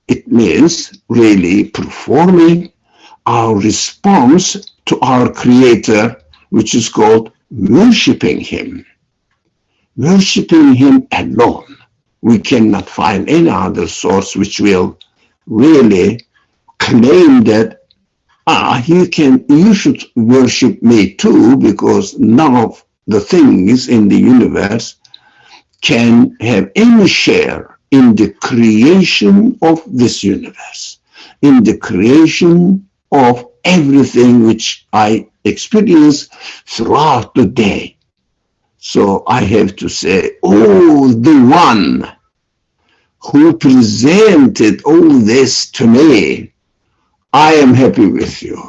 It means really performing our response to our Creator, which is called worshiping Him. Worshipping Him alone. We cannot find any other source which will really claim that, you should worship me too, because none of the things in the universe can have any share in the creation of this universe, in the creation of everything which I experience throughout the day. So I have to say, oh, the one who presented all this to me, I am happy with you.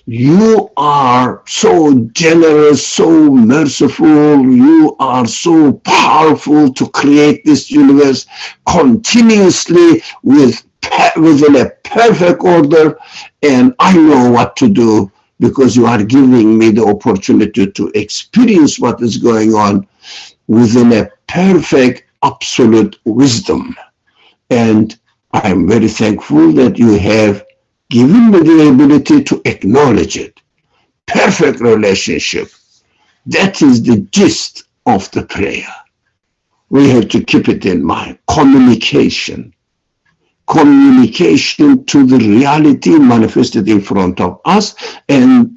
You are so generous, so merciful. You are so powerful to create this universe continuously within a perfect order. And I know what to do, because you are giving me the opportunity to experience what is going on within a perfect, absolute wisdom. And I am very thankful that you have given me the ability to acknowledge it. Perfect relationship. That is the gist of the prayer. We have to keep it in mind. Communication. Communication to the reality manifested in front of us, and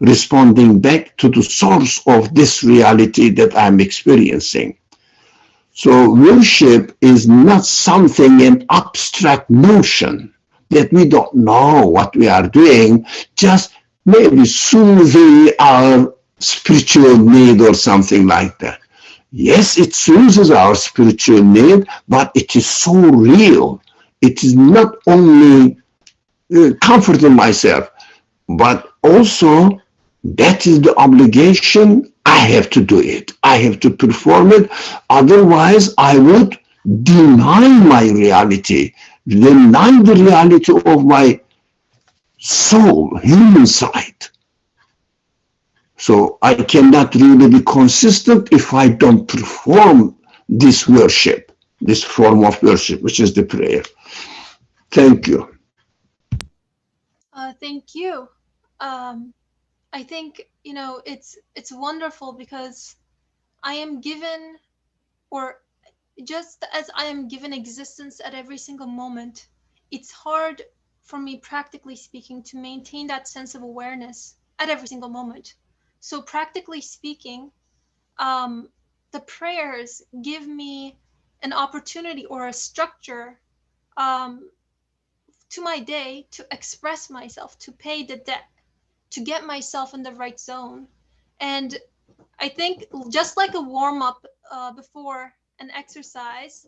responding back to the source of this reality that I'm experiencing. So worship is not something, an abstract notion that we don't know what we are doing, just maybe soothing our spiritual need or something like that. Yes, it soothes our spiritual need, but it is so real. It is not only comforting myself, but also that is the obligation. I have to do it. I have to perform it. Otherwise, I would deny my reality, deny the reality of my soul, human side. So I cannot really be consistent if I don't perform this worship, this form of worship, which is the prayer. Thank you. Thank you. I think, it's wonderful because I am given, or just as I am given existence at every single moment, it's hard for me, practically speaking, to maintain that sense of awareness at every single moment. So practically speaking, the prayers give me an opportunity or a structure, um, to my day, to express myself, to pay the debt, to get myself in the right zone. And I think, just like a warm up before an exercise,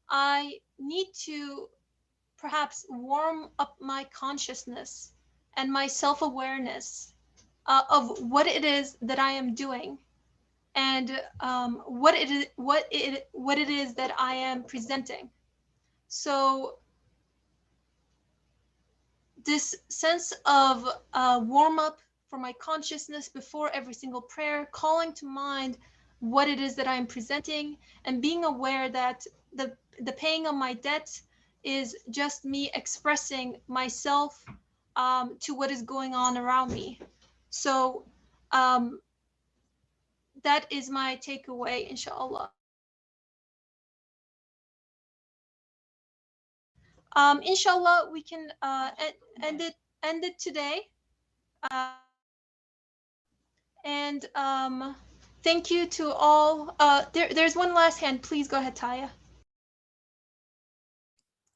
I need to perhaps warm up my consciousness and my self awareness of what it is that I am doing, and what it is that I am presenting. So this sense of warm up for my consciousness before every single prayer, calling to mind what it is that I'm presenting, and being aware that the paying of my debt is just me expressing myself to what is going on around me. So um, that is my takeaway, inshallah. Inshallah, we can end it today. Uh, And thank you to all. There's one last hand. Please go ahead, Taya.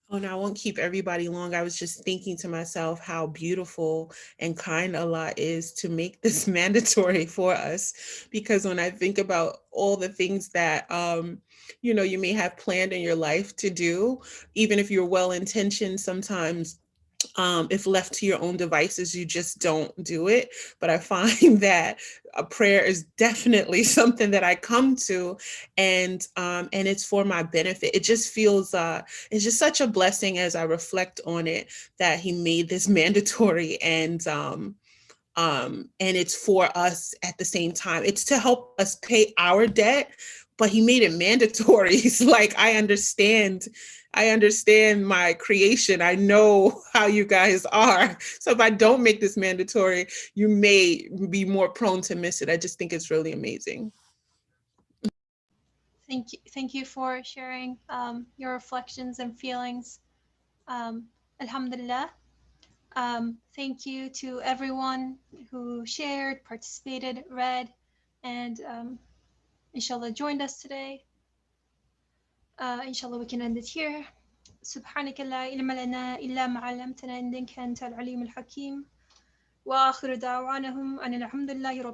Oh, no, I won't keep everybody long. I was just thinking to myself how beautiful and kind Allah is to make this mandatory for us. Because when I think about all the things that, you may have planned in your life to do, even if you're well intentioned, sometimes if left to your own devices, you just don't do it. But I find that a prayer is definitely something that I come to, and it's for my benefit. It just feels it's just such a blessing as I reflect on it, that He made this mandatory, and it's for us at the same time. It's to help us pay our debt, but He made it mandatory. It's like, I understand my creation. I know how you guys are. So if I don't make this mandatory, you may be more prone to miss it. I just think it's really amazing. Thank you for sharing your reflections and feelings. Alhamdulillah. Thank you to everyone who shared, participated, read, and inshallah joined us today. Inshallah, we can end it here. سبحانك لا علم لنا إلا ما علمتنا إنك أنت العليم الحكيم وآخر دعوانهم أن الحمد لله رب